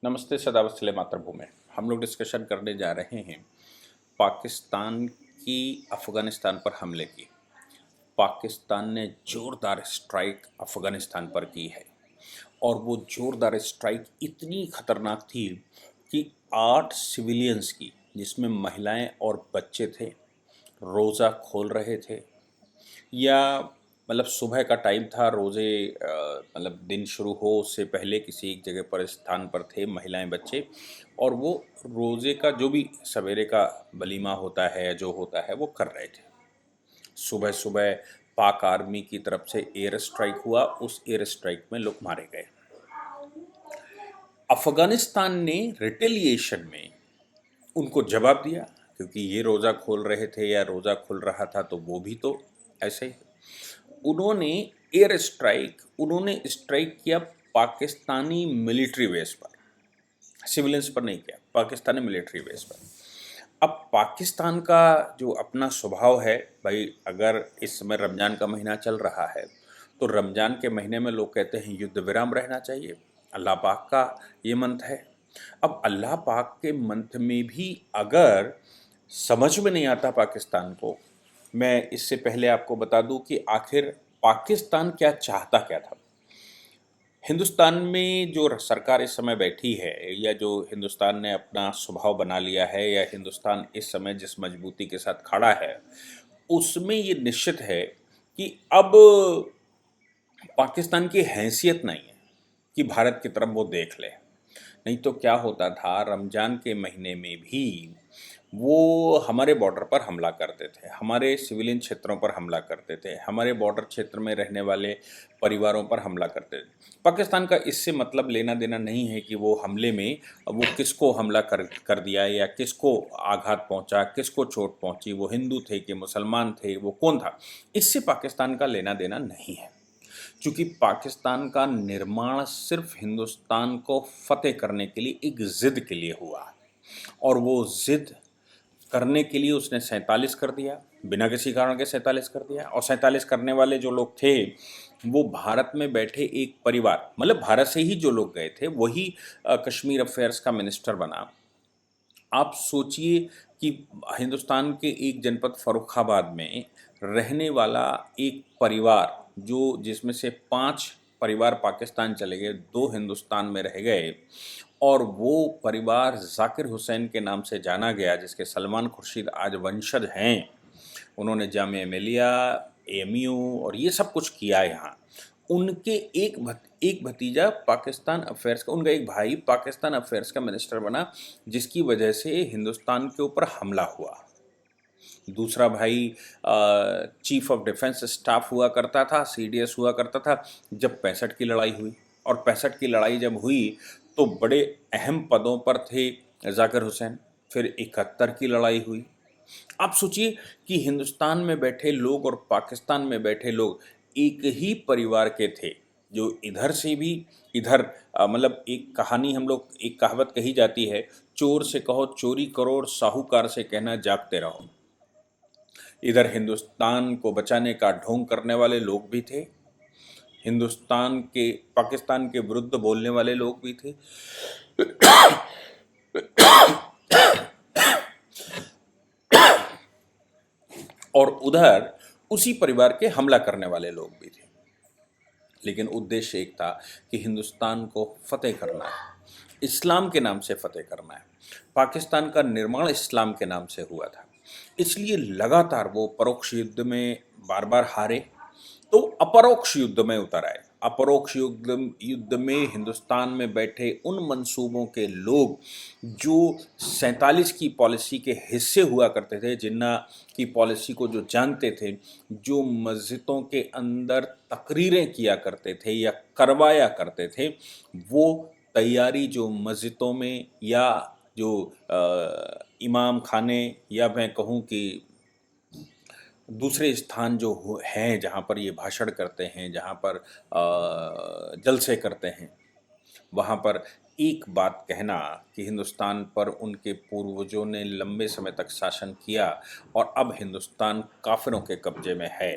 नमस्ते सदावत्सले मातृभूमि। हम लोग डिस्कशन करने जा रहे हैं पाकिस्तान की अफ़गानिस्तान पर हमले की। पाकिस्तान ने ज़ोरदार स्ट्राइक अफ़गानिस्तान पर की है और वो ज़ोरदार स्ट्राइक इतनी खतरनाक थी कि 8 सिविलियंस की, जिसमें महिलाएं और बच्चे थे, रोज़ा खोल रहे थे या मतलब सुबह का टाइम था, रोज़े मतलब दिन शुरू हो उससे पहले किसी एक जगह पर स्थान पर थे महिलाएं बच्चे, और वो रोज़े का जो भी सवेरे का वलीमा होता है जो होता है वो कर रहे थे। सुबह सुबह पाक आर्मी की तरफ से एयर स्ट्राइक हुआ, उस एयर स्ट्राइक में लोग मारे गए। अफ़गानिस्तान ने रिटेलिएशन में उनको जवाब दिया, क्योंकि ये रोज़ा खोल रहे थे या रोज़ा खुल रहा था तो वो भी तो ऐसे ही उन्होंने उन्होंने स्ट्राइक किया पाकिस्तानी मिलिट्री बेस पर, सिविलियंस पर नहीं किया, पाकिस्तानी मिलिट्री बेस पर। अब पाकिस्तान का जो अपना स्वभाव है भाई, अगर इस समय रमज़ान का महीना चल रहा है तो रमज़ान के महीने में लोग कहते हैं युद्ध विराम रहना चाहिए, अल्लाह पाक का ये मंत्र है। अब अल्लाह पाक के मंत्र में भी अगर समझ में नहीं आता पाकिस्तान को, मैं इससे पहले आपको बता दूं कि आखिर पाकिस्तान क्या चाहता क्या था। हिंदुस्तान में जो सरकार इस समय बैठी है या जो हिंदुस्तान ने अपना स्वभाव बना लिया है या हिंदुस्तान इस समय जिस मजबूती के साथ खड़ा है, उसमें ये निश्चित है कि अब पाकिस्तान की हैसियत नहीं है कि भारत की तरफ वो देख ले। नहीं तो क्या होता था, रमज़ान के महीने में भी वो हमारे बॉर्डर पर हमला करते थे, हमारे सिविलियन क्षेत्रों पर हमला करते थे, हमारे बॉर्डर क्षेत्र में रहने वाले परिवारों पर हमला करते थे। पाकिस्तान का इससे मतलब लेना देना नहीं है कि वो हमले में वो किसको हमला कर दिया या किसको आघात पहुंचा, किसको चोट पहुंची, वो हिंदू थे कि मुसलमान थे, वो कौन था, इससे पाकिस्तान का लेना देना नहीं है। क्योंकि पाकिस्तान का निर्माण सिर्फ हिंदुस्तान को फतेह करने के लिए एक ज़िद के लिए हुआ, और वो ज़िद करने के लिए उसने 47 कर दिया, बिना किसी कारण के 47 कर दिया। और 47 करने वाले जो लोग थे वो भारत में बैठे एक परिवार, मतलब भारत से ही जो लोग गए थे वही कश्मीर अफेयर्स का मिनिस्टर बना। आप सोचिए कि हिंदुस्तान के एक जनपद फर्रुखाबाद में रहने वाला एक परिवार, जो जिसमें से 5 परिवार पाकिस्तान चले गए, 2 हिंदुस्तान में रह गए, और वो परिवार जाकिर हुसैन के नाम से जाना गया, जिसके सलमान खुर्शीद आज वंशज हैं। उन्होंने जामिया मिलिया, एएमयू और ये सब कुछ किया यहाँ। उनके एक भतीजा पाकिस्तान अफेयर्स का, उनका एक भाई पाकिस्तान अफेयर्स का मिनिस्टर बना, जिसकी वजह से हिंदुस्तान के ऊपर हमला हुआ। दूसरा भाई चीफ ऑफ डिफेंस स्टाफ हुआ करता था, सीडीएस हुआ करता था जब 65 की लड़ाई हुई। और 65 की लड़ाई जब हुई तो बड़े अहम पदों पर थे जाकिर हुसैन। फिर 71 की लड़ाई हुई। आप सोचिए कि हिंदुस्तान में बैठे लोग और पाकिस्तान में बैठे लोग एक ही परिवार के थे, जो इधर से भी इधर मतलब एक कहानी, हम लोग एक कहावत कही जाती है, चोर से कहो चोरी करो और साहूकार से कहना जागते रहो। इधर हिंदुस्तान को बचाने का ढोंग करने वाले लोग भी थे, हिंदुस्तान के पाकिस्तान के विरुद्ध बोलने वाले लोग भी थे, और उधर उसी परिवार के हमला करने वाले लोग भी थे। लेकिन उद्देश्य एक था कि हिंदुस्तान को फतेह करना है, इस्लाम के नाम से फतेह करना है। पाकिस्तान का निर्माण इस्लाम के नाम से हुआ था, इसलिए लगातार वो परोक्ष युद्ध में बार बार हारे, तो अपरोक्ष युद्ध में उतर आए। अपरोक्ष युद्ध में हिंदुस्तान में बैठे उन मंसूबों के लोग जो 47 की पॉलिसी के हिस्से हुआ करते थे, जिन्ना की पॉलिसी को जो जानते थे, जो मस्जिदों के अंदर तकरीरें किया करते थे या करवाया करते थे, वो तैयारी जो मस्जिदों में या जो इमाम खाने या मैं कहूँ कि दूसरे स्थान जो हैं जहाँ पर ये भाषण करते हैं, जहाँ पर जलसे करते हैं, वहाँ पर एक बात कहना कि हिंदुस्तान पर उनके पूर्वजों ने लंबे समय तक शासन किया और अब हिंदुस्तान काफिरों के कब्जे में है।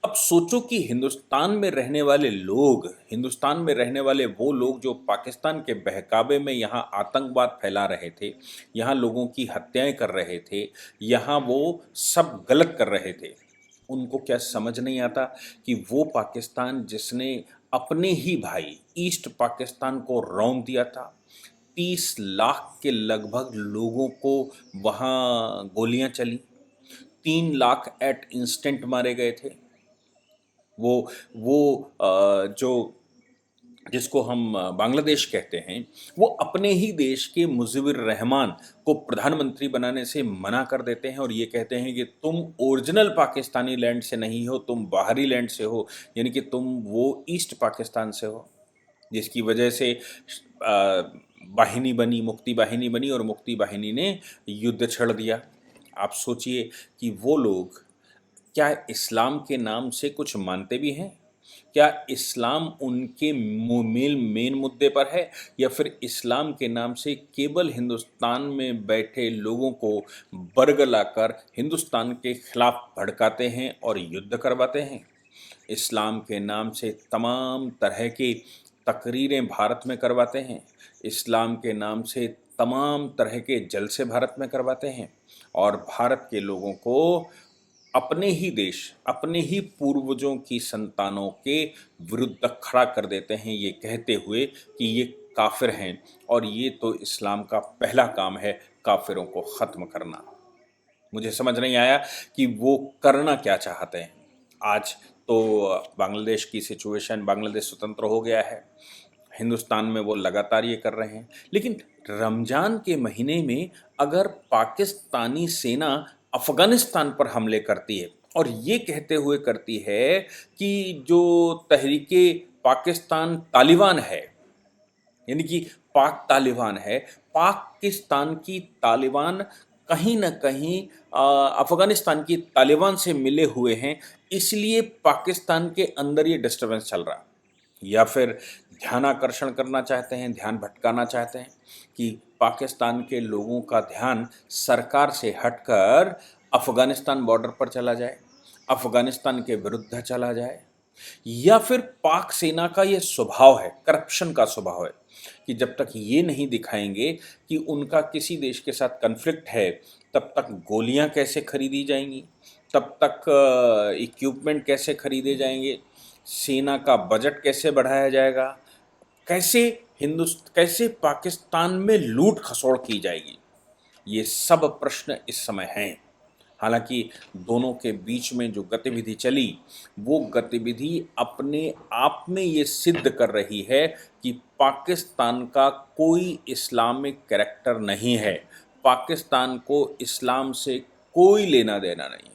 अब सोचो कि हिंदुस्तान में रहने वाले लोग, हिंदुस्तान में रहने वाले वो लोग जो पाकिस्तान के बहकावे में यहाँ आतंकवाद फैला रहे थे, यहाँ लोगों की हत्याएं कर रहे थे, यहाँ वो सब गलत कर रहे थे, उनको क्या समझ नहीं आता कि वो पाकिस्तान जिसने अपने ही भाई ईस्ट पाकिस्तान को रौंद दिया था, 30 लाख के लगभग लोगों को वहाँ गोलियां चली, 3 लाख एट इंस्टेंट मारे गए थे। वो वो जो जिसको हम बांग्लादेश कहते हैं, वो अपने ही देश के मुजीबुर रहमान को प्रधानमंत्री बनाने से मना कर देते हैं और ये कहते हैं कि तुम ओरिजिनल पाकिस्तानी लैंड से नहीं हो, तुम बाहरी लैंड से हो, यानी कि तुम वो ईस्ट पाकिस्तान से हो, जिसकी वजह से बाहिनी बनी, मुक्ति बाहिनी बनी और मुक्ति बाहिनी ने युद्ध छेड़ दिया। आप सोचिए कि वो लोग क्या इस्लाम के नाम से कुछ मानते भी हैं? क्या इस्लाम उनके मेन मुद्दे पर है, या फिर इस्लाम के नाम से केवल हिंदुस्तान में बैठे लोगों को बरगलाकर हिंदुस्तान के खिलाफ भड़काते हैं और युद्ध करवाते हैं? इस्लाम के नाम से तमाम तरह की तकरीरें भारत में करवाते हैं, इस्लाम के नाम से तमाम तरह के जलसे भारत में करवाते हैं और भारत के लोगों को अपने ही देश, अपने ही पूर्वजों की संतानों के विरुद्ध खड़ा कर देते हैं, ये कहते हुए कि ये काफिर हैं और ये तो इस्लाम का पहला काम है काफिरों को ख़त्म करना। मुझे समझ नहीं आया कि वो करना क्या चाहते हैं। आज तो बांग्लादेश की सिचुएशन, बांग्लादेश स्वतंत्र हो गया है, हिंदुस्तान में वो लगातार ये कर रहे हैं, लेकिन रमज़ान के महीने में अगर पाकिस्तानी सेना अफ़गानिस्तान पर हमले करती है और ये कहते हुए करती है कि जो तहरीके पाकिस्तान तालिबान है, यानी कि पाक तालिबान है, पाकिस्तान की तालिबान कहीं न कहीं अफ़गानिस्तान की तालिबान से मिले हुए हैं, इसलिए पाकिस्तान के अंदर ये डिस्टर्बेंस चल रहा है। या फिर ध्यानाकर्षण करना चाहते हैं, ध्यान भटकाना चाहते हैं कि पाकिस्तान के लोगों का ध्यान सरकार से हटकर अफ़गानिस्तान बॉर्डर पर चला जाए, अफ़गानिस्तान के विरुद्ध चला जाए। या फिर पाक सेना का ये स्वभाव है, करप्शन का स्वभाव है, कि जब तक ये नहीं दिखाएंगे कि उनका किसी देश के साथ कन्फ्लिक्ट है, तब तक गोलियां कैसे खरीदी जाएंगी, तब तक इक्विपमेंट कैसे खरीदे जाएंगे, सेना का बजट कैसे बढ़ाया जाएगा, कैसे पाकिस्तान में लूट खसोड़ की जाएगी, ये सब प्रश्न इस समय हैं। हालांकि दोनों के बीच में जो गतिविधि चली, वो गतिविधि अपने आप में ये सिद्ध कर रही है कि पाकिस्तान का कोई इस्लामिक कैरेक्टर नहीं है, पाकिस्तान को इस्लाम से कोई लेना देना नहीं।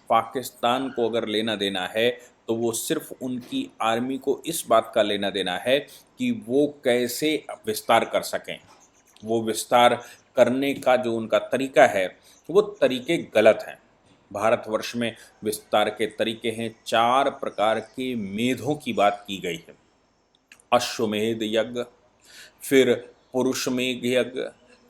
पाकिस्तान को अगर लेना देना है तो वो सिर्फ उनकी आर्मी को इस बात का लेना देना है कि वो कैसे विस्तार कर सकें। वो विस्तार करने का जो उनका तरीका है, वो तरीके गलत हैं। भारतवर्ष में विस्तार के तरीके हैं, 4 प्रकार के मेधों की बात की गई है। अश्वमेध यज्ञ, फिर पुरुषमेघ यज्ञ,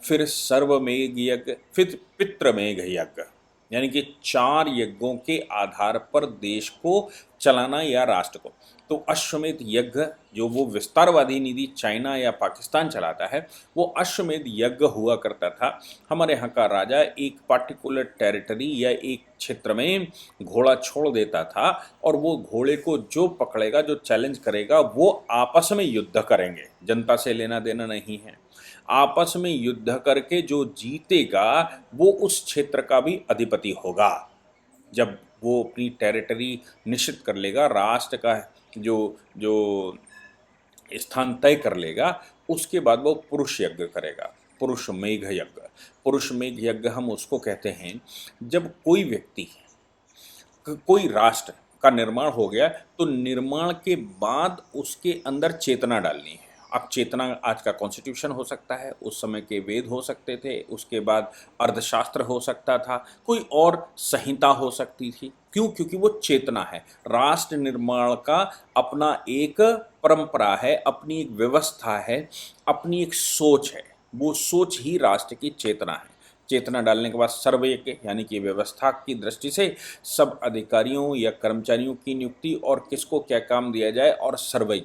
फिर सर्वमेघ यज्ञ, फिर पितृमेघ यज्ञ, यानी कि 4 यज्ञों के आधार पर देश को चलाना या राष्ट्र को। तो अश्वमेध यज्ञ जो वो विस्तारवादी नीति चाइना या पाकिस्तान चलाता है, वो अश्वमेध यज्ञ हुआ करता था। हमारे यहाँ का राजा एक पार्टिकुलर टेरिटरी या एक क्षेत्र में घोड़ा छोड़ देता था और वो घोड़े को जो पकड़ेगा, जो चैलेंज करेगा, वो आपस में युद्ध करेंगे, जनता से लेना देना नहीं है। आपस में युद्ध करके जो जीतेगा वो उस क्षेत्र का भी अधिपति होगा। जब वो अपनी टेरिटरी निश्चित कर लेगा, राष्ट्र का जो जो स्थान तय कर लेगा, उसके बाद वो पुरुष यज्ञ करेगा, पुरुष मेघ यज्ञ। पुरुष मेघ यज्ञ हम उसको कहते हैं जब कोई व्यक्ति, कोई राष्ट्र का निर्माण हो गया तो निर्माण के बाद उसके अंदर चेतना डालनी है। अब चेतना आज का कॉन्स्टिट्यूशन हो सकता है, उस समय के वेद हो सकते थे, उसके बाद अर्थशास्त्र हो सकता था, कोई और संहिता हो सकती थी। क्यों? क्योंकि वो चेतना है। राष्ट्र निर्माण का अपना एक परंपरा है, अपनी एक व्यवस्था है, अपनी एक सोच है। वो सोच ही राष्ट्र की चेतना है। चेतना डालने के बाद सर्वे के यानी कि व्यवस्था की दृष्टि से सब अधिकारियों या कर्मचारियों की नियुक्ति और किसको क्या काम दिया जाए और सर्वे,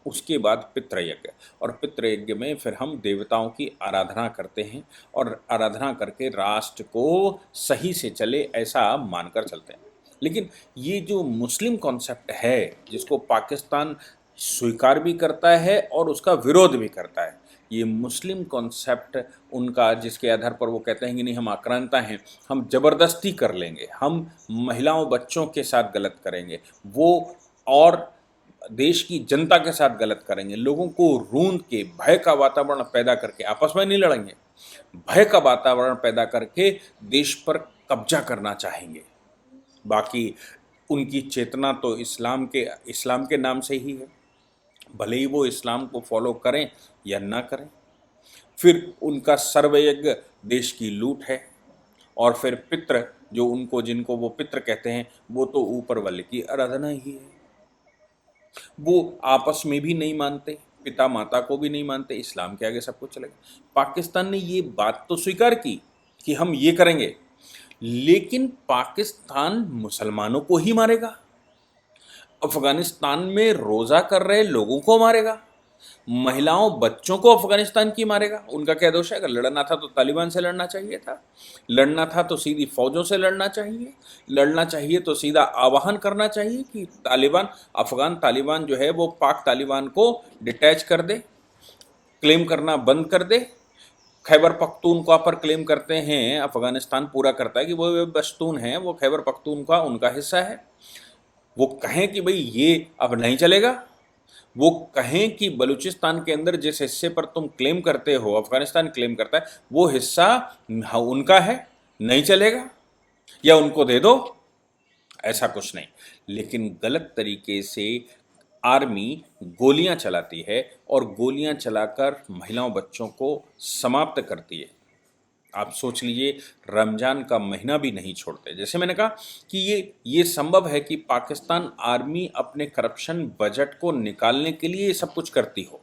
उसके बाद पितृयज्ञ, और पितृयज्ञ में फिर हम देवताओं की आराधना करते हैं और आराधना करके राष्ट्र को सही से चले ऐसा मानकर चलते हैं। लेकिन ये जो मुस्लिम कॉन्सेप्ट है जिसको पाकिस्तान स्वीकार भी करता है और उसका विरोध भी करता है, ये मुस्लिम कॉन्सेप्ट उनका जिसके आधार पर वो कहते हैं कि नहीं हम आक्रांता हैं, हम ज़बरदस्ती कर लेंगे, हम महिलाओं बच्चों के साथ गलत करेंगे, वो और देश की जनता के साथ गलत करेंगे, लोगों को रूंध के भय का वातावरण पैदा करके आपस में नहीं लड़ेंगे, भय का वातावरण पैदा करके देश पर कब्जा करना चाहेंगे। बाकी उनकी चेतना तो इस्लाम के नाम से ही है, भले ही वो इस्लाम को फॉलो करें या ना करें। फिर उनका सर्वयज्ञ देश की लूट है, और फिर पितृ जो उनको जिनको वो पितृ कहते हैं वो तो ऊपर वाले की आराधना ही है। वो आपस में भी नहीं मानते, पिता माता को भी नहीं मानते, इस्लाम के आगे सब कुछ चलेगा। पाकिस्तान ने ये बात तो स्वीकार की कि हम ये करेंगे, लेकिन पाकिस्तान मुसलमानों को ही मारेगा, अफगानिस्तान में रोज़ा कर रहे लोगों को मारेगा, महिलाओं बच्चों को अफगानिस्तान की मारेगा। उनका क्या दोष है? अगर लड़ना था तो तालिबान से लड़ना चाहिए था, लड़ना था तो सीधी फौजों से लड़ना चाहिए, लड़ना चाहिए तो सीधा आह्वान करना चाहिए कि तालिबान, अफगान तालिबान जो है वो पाक तालिबान को डिटैच कर दे, क्लेम करना बंद कर दे। खैबर पख्तूनख्वा पर क्लेम करते हैं, अफगानिस्तान पूरा करता है कि वो पश्तून हैं, वो खैबर पख्तूनख्वा उनका हिस्सा है। वो कहें कि भाई ये अब नहीं चलेगा, वो कहें कि बलूचिस्तान के अंदर जिस हिस्से पर तुम क्लेम करते हो, अफगानिस्तान क्लेम करता है, वो हिस्सा उनका है, नहीं चलेगा, या उनको दे दो, ऐसा कुछ नहीं। लेकिन गलत तरीके से आर्मी गोलियां चलाती है और गोलियां चलाकर महिलाओं बच्चों को समाप्त करती है। आप सोच लीजिए, रमज़ान का महीना भी नहीं छोड़ते। जैसे मैंने कहा कि ये संभव है कि पाकिस्तान आर्मी अपने करप्शन बजट को निकालने के लिए ये सब कुछ करती हो।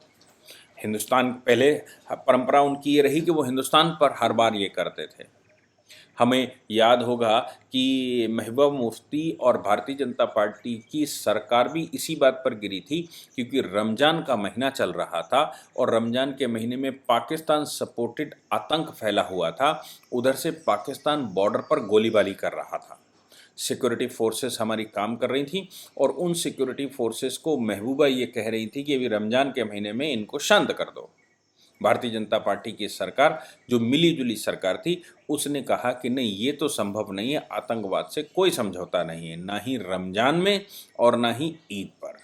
हिंदुस्तान पहले परंपरा उनकी ये रही कि वो हिंदुस्तान पर हर बार ये करते थे। हमें याद होगा कि महबूबा मुफ्ती और भारतीय जनता पार्टी की सरकार भी इसी बात पर गिरी थी, क्योंकि रमज़ान का महीना चल रहा था और रमज़ान के महीने में पाकिस्तान सपोर्टेड आतंक फैला हुआ था। उधर से पाकिस्तान बॉर्डर पर गोलीबारी कर रहा था, सिक्योरिटी फोर्सेस हमारी काम कर रही थी और उन सिक्योरिटी फोर्सेस को महबूबा ये कह रही थी कि अभी रमज़ान के महीने में इनको शांत कर दो। भारतीय जनता पार्टी की सरकार, जो मिली जुली सरकार थी, उसने कहा कि नहीं, ये तो संभव नहीं है, आतंकवाद से कोई समझौता नहीं है, ना ही रमज़ान में और ना ही ईद पर।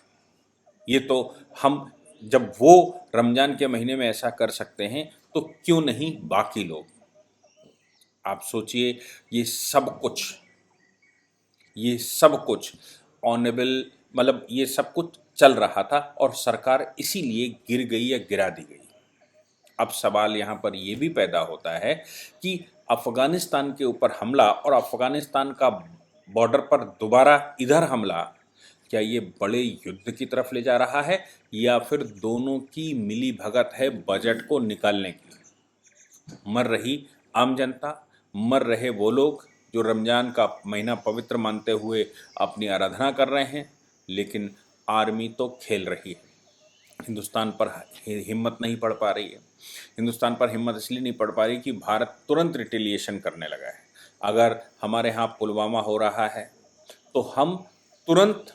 ये तो हम, जब वो रमज़ान के महीने में ऐसा कर सकते हैं तो क्यों नहीं बाकी लोग। आप सोचिए, ये सब कुछ ऑनेबल, मतलब ये सब कुछ चल रहा था और सरकार इसीलिए गिर गई या गिरा दी गई। अब सवाल यहाँ पर ये भी पैदा होता है कि अफ़गानिस्तान के ऊपर हमला और अफ़गानिस्तान का बॉर्डर पर दोबारा इधर हमला, क्या ये बड़े युद्ध की तरफ ले जा रहा है या फिर दोनों की मिली भगत है बजट को निकालने की? मर रही आम जनता, मर रहे वो लोग जो रमज़ान का महीना पवित्र मानते हुए अपनी आराधना कर रहे हैं, लेकिन आर्मी तो खेल रही है। हिंदुस्तान पर हिम्मत नहीं पड़ पा रही है। हिंदुस्तान पर हिम्मत इसलिए नहीं पड़ पा रही कि भारत तुरंत रिटेलिएशन करने लगा है। अगर हमारे यहाँ पुलवामा हो रहा है तो हम तुरंत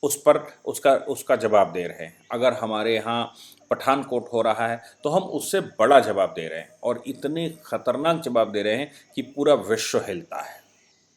उस पर उसका जवाब दे रहे हैं। अगर हमारे यहाँ पठानकोट हो रहा है तो हम उससे बड़ा जवाब दे रहे हैं, और इतने खतरनाक जवाब दे रहे हैं कि पूरा विश्व हिलता है।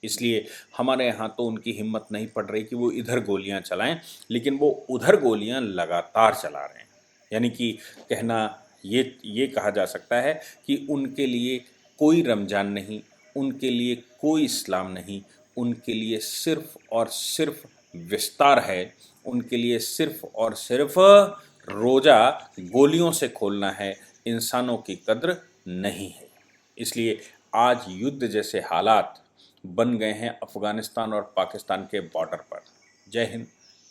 इसलिए हमारे यहाँ तो उनकी हिम्मत नहीं पड़ रही कि वो इधर गोलियाँ चलाएं, लेकिन वो उधर गोलियाँ लगातार चला रहे हैं। यानी कि कहना ये कहा जा सकता है कि उनके लिए कोई रमज़ान नहीं, उनके लिए कोई इस्लाम नहीं, उनके लिए सिर्फ़ और सिर्फ विस्तार है, उनके लिए सिर्फ़ और सिर्फ रोज़ा गोलियों से खोलना है, इंसानों की कद्र नहीं है। इसलिए आज युद्ध जैसे हालात बन गए हैं अफ़गानिस्तान और पाकिस्तान के बॉर्डर पर। जय हिंद,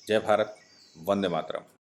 जय भारत, वंदे मातरम।